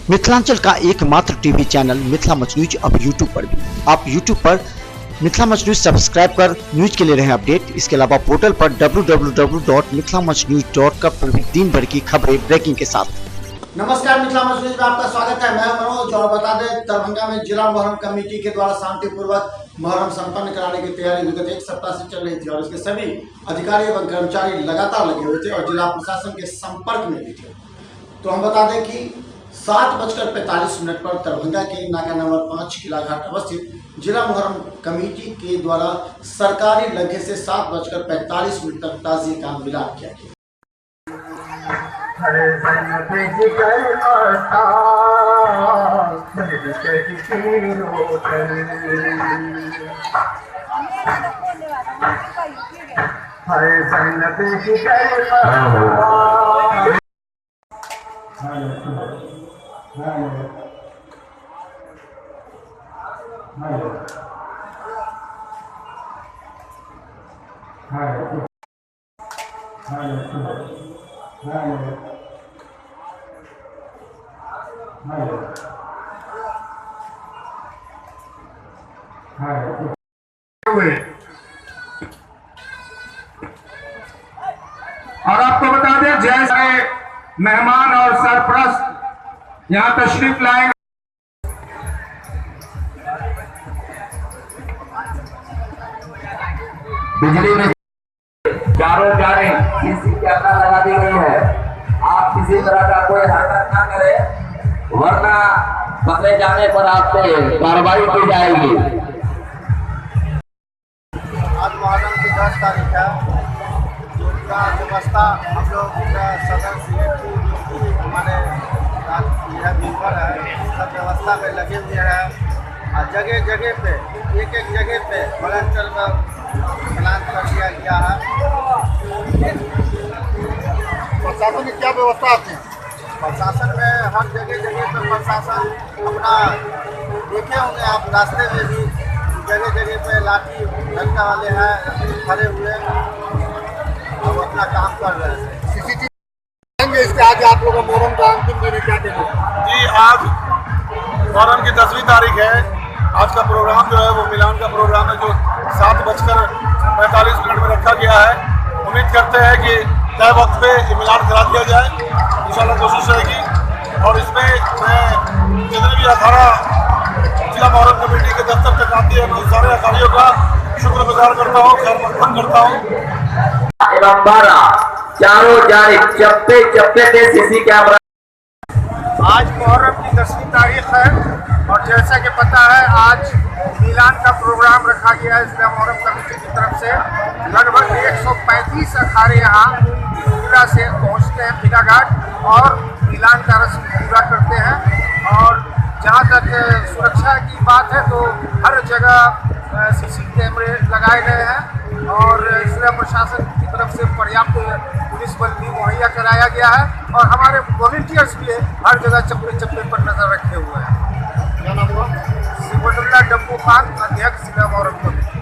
मिथिलांचल का एकमात्र TV channel Mithila much news अब यूट्यूब पर भी। आप यूट्यूब पर मिथिला मच न्यूज सब्सक्राइब कर न्यूज के लिए रहे अपडेट। इसके अलावा पोर्टल पर www.mithilamachnews.com पर भी दिन भर की खबरें ब्रेकिंग के साथ। नमस्कार, मिथिला मच न्यूज में आपका स्वागत है। मैं मनोज और बता दें, दरभंगा में जिला मुहर्रम कमेटी के द्वारा शांतिपूर्वक मुहर्रम संपन्न कराने की तैयारी विगत एक सप्ताह से चल रही थी और इसके सभी अधिकारी एवं कर्मचारी लगातार लगे हुए थे और जिला प्रशासन के संपर्क में भी थे। तो हम बता दें कि 7:45 पर दरभंगा के नाका नंबर 5 किला घाट अवस्थित जिला मुहर्रम कमेटी के द्वारा सरकारी लगे से 7:45 तक ताज़िए का मिलान किया गया। और आपको बता दें, जैसे मेहमान और सरपरस्त यहाँ तशरीफ लाएंगे। बिजली में चारों जाने सीसी कैमरा लगा दी गई है। आप किसी तरह का कोई हरकत ना करें, वरना पकड़े जाने पर आपसे कार्रवाई की जाएगी। आज मुहर्रम की 10 तारीख है। का व्यवस्था हम लोग सदर सीएमसी हमारे यह मेंबर है, सब व्यवस्था में लगे हुए हैं और जगह जगह पे एक जगह पे वॉलंटियर का प्लान कर दिया गया है। प्रशासन की क्या व्यवस्था आती है? प्रशासन में हर जगह जगह पे प्रशासन अपना देखे होंगे आप, रास्ते में भी जगह जगह पे लाठी डंडा वाले हैं खड़े हुए अब अपना काम कर रहे हैं। सीसीटीवी इसके आज आप लोग मुहर्रम का अंतिम दिन क्या देंगे? जी, आज मुहर्रम की 10वीं तारीख है। आज का प्रोग्राम जो है वो मिलान का प्रोग्राम है, जो 7:45 में रखा गया है। उम्मीद करते हैं कि तय वक्त पे ये मिलान करा दिया जाए, इंशाल्लाह कोशिश रहेगी। और इसमें मैं जितने भी 18 जिला मुहर्रम कमेटी के दफ्तर तक आती है, मैं सारे अधिकारियों का शुक्रगुजार करता हूँ, खैर मकदम करता हूँ। एवं 12 चारों जाने चप्पे चप्पे पे सीसी कैमरा। आज मुहर्रम की 10वीं तारीख है और जैसा कि पता है आज मिलान का प्रोग्राम रखा गया है जिला मुहर्रम कमेटी की तरफ से। लगभग 135 अखाड़े यहाँ जिला से पहुँचते हैं किला घाट और मिलान का रस्म पूरा करते हैं। और जहाँ तक सुरक्षा की बात है तो हर जगह सीसी कैमरे लगाए गए हैं और जिला प्रशासन की तरफ से पर्याप्त पुलिस बल भी मुहैया कराया गया है और हमारे वॉलंटियर्स भी हर जगह चप्पे चप्पे पर नजर रखे हुए हैं। क्या नाम हुआ? सिमतुल्लाह डब्बू खान, अध्यक्ष जिला मुहर्रम कमेटी।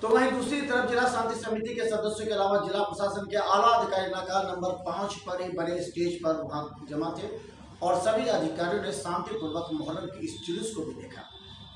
तो वहीं दूसरी तरफ जिला शांति समिति के सदस्यों के अलावा जिला प्रशासन के आला अधिकारी इलाका नंबर 5 पर ही बने स्टेज पर वहां जमा थे और सभी अधिकारियों ने शांतिपूर्वक मुहर्रम के इस जुलूस को भी देखा।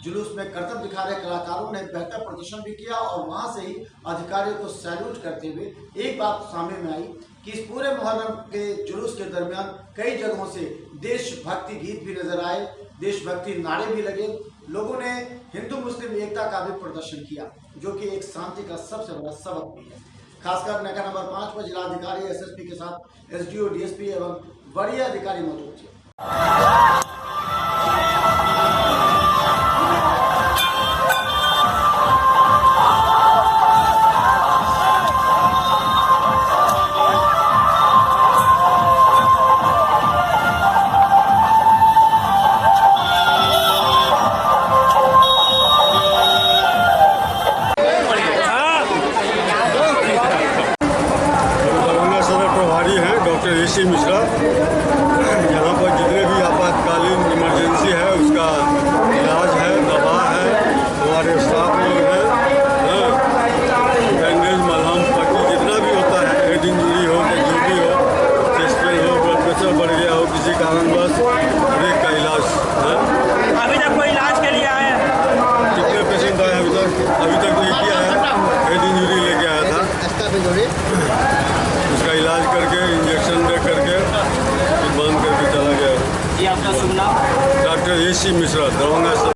जुलूस में करतब दिखा रहे कलाकारों ने बेहतर प्रदर्शन भी किया और वहां से ही अधिकारियों को सैल्यूट करते हुए एक बात सामने में आई कि इस पूरे मुहर्रम के जुलूस के दरमियान कई जगहों से देशभक्ति गीत भी नजर आए, देशभक्ति नारे भी लगे, लोगों ने हिंदू मुस्लिम एकता का भी प्रदर्शन किया जो कि एक शांति का सबसे बड़ा सबक भी है। खासकर नेका नंबर 5 पर जिलाधिकारी एसएसपी के साथ एसडीओ डीएसपी एवं वरीय अधिकारी मौजूद थे। डॉक्टर मिश्रा, यहाँ पर जितने भी आपातकालीन इमरजेंसी है उसका इलाज है, दवा है, हमारे स्टाफ लोग हैं, बैंडेज मलहम पट्टी जितना भी होता है, हेड इंजरी हो या जो भी हो, चेस्ट पेन हो, ब्लड प्रेशर बढ़ गया हो, किसी कारणवश ब्रेक का इलाज है। अभी तक कोई इलाज के लिए आए? कितने पेशेंट आए अभी तक एक ही आया, हेड इंजरी लेके आया था, उसका इलाज करके इंजेक्शन दे करके फिर बंद करके चला गया। ये आपका शुभ नाम? डॉक्टर AC मिश्रा, दरभंगा से।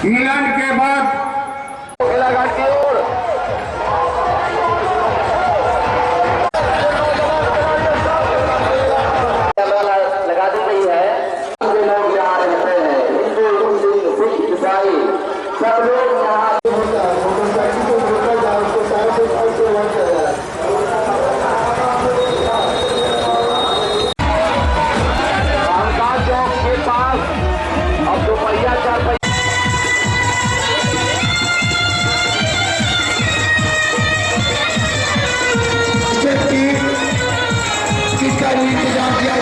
मिलन के बाद की ओर लगा दी गई है। लोग यहाँ रहते हैं, हिंदू मुस्लिम सिख ईसाई सब लोग यहाँ चौक के पास अब दोपहिया 4 पहिया का इंतजाम किया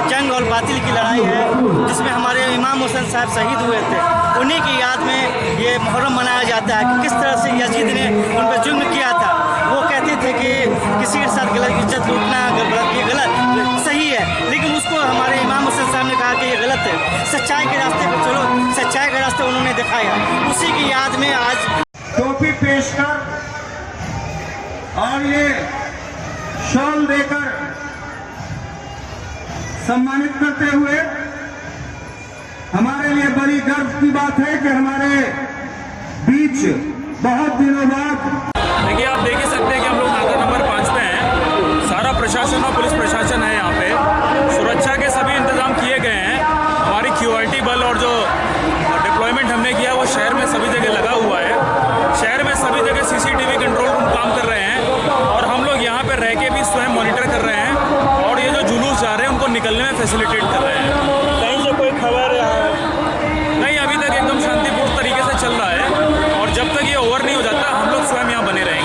जंग और बातिल की लड़ाई है, जिसमें हमारे इमाम हुसैन साहब शहीद हुए थे। उन्हीं की याद में ये मुहर्रम मनाया जाता है कि किस तरह से यजीद ने उन पर जुल्म किया था। वो कहते थे कि किसी के साथ गलत इज्जत लूटना ये गलत सही है, लेकिन उसको हमारे इमाम हुसैन साहब ने कहा कि ये गलत है, सच्चाई के रास्ते पर चलो, सच्चाई का रास्ते उन्होंने दिखाया। उसी की याद में आज टोपी पेश कर और ये शॉल देकर सम्मानित करते हुए हमारे लिए बड़ी गर्व की बात है कि हमारे बीच बहुत दिनों बाद देखिए, आप देख ही सकते हैं कि हम लोग नाका नंबर 5 पे हैं। सारा प्रशासन और पुलिस प्रशासन है यहाँ पे। सुरक्षा के सभी इंतजाम किए गए हैं। हमारी QRT बल और जो डिप्लॉयमेंट हमने किया वो शहर में सभी जगह लगा हुआ है। शहर में सभी जगह CCTV कंट्रोल रूम काम कर रहे हैं और हम लोग यहाँ पे रह के भी स्वयं मॉनिटर कर रहे हैं और ये जो जुलूस जा रहे हैं उनको निकलने में फैसिलिटेट कर रहे हैं। कहीं से कोई खबर नहीं, अभी तक एकदम शांतिपूर्ण तरीके से चल रहा है और जब तक ये ओवर नहीं हो जाता हम लोग स्वयं यहाँ बने रहेंगे।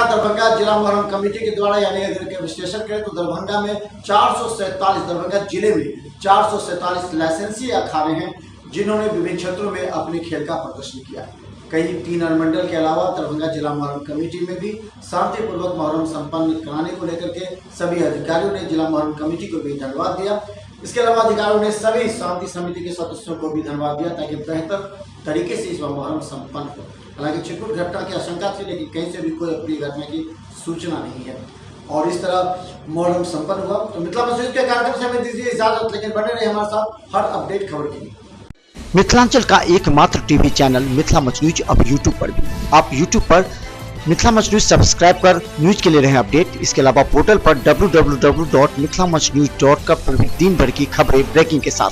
दरभंगा जिला मुहर्रम कमेटी के द्वारा यानी अगर विश्लेषण करें तो दरभंगा में 447 दरभंगा जिले में 447 लाइसेंसी अखाड़े हैं जिन्होंने विभिन्न क्षेत्रों में अपने खेल का प्रदर्शन किया। कई 3 अनुमंडल के अलावा दरभंगा जिला मुहर्रम कमेटी में भी शांतिपूर्वक मुहर्रम संपन्न कराने को लेकर के सभी अधिकारियों ने जिला मुहर्रम कमेटी को भी धन्यवाद दिया। इसके अलावा अधिकारियों ने सभी शांति समिति के सदस्यों को भी धन्यवाद दिया ताकि बेहतर तरीके से इस मुहर्रम संपन्न हो। हालांकि छिटपुट घटना की आशंका थी लेकिन कहीं से भी कोई अप्रिय घटना की सूचना नहीं है और इस तरह मुहर्रम संपन्न हुआ। तो मिथिला मस्जिद के कार्यक्रम से हमें दीजिए इजाजत, लेकिन बने रहे हमारे साथ हर अपडेट खबर के लिए। मिथिलांचल का एकमात्र TV channel Mithila much news अब यूट्यूब पर भी। आप यूट्यूब पर मिथिला मच न्यूज सब्सक्राइब कर न्यूज के लिए रहे अपडेट। इसके अलावा पोर्टल पर www.mithilamachnews.com पर भी दिन भर की खबरें ब्रेकिंग के साथ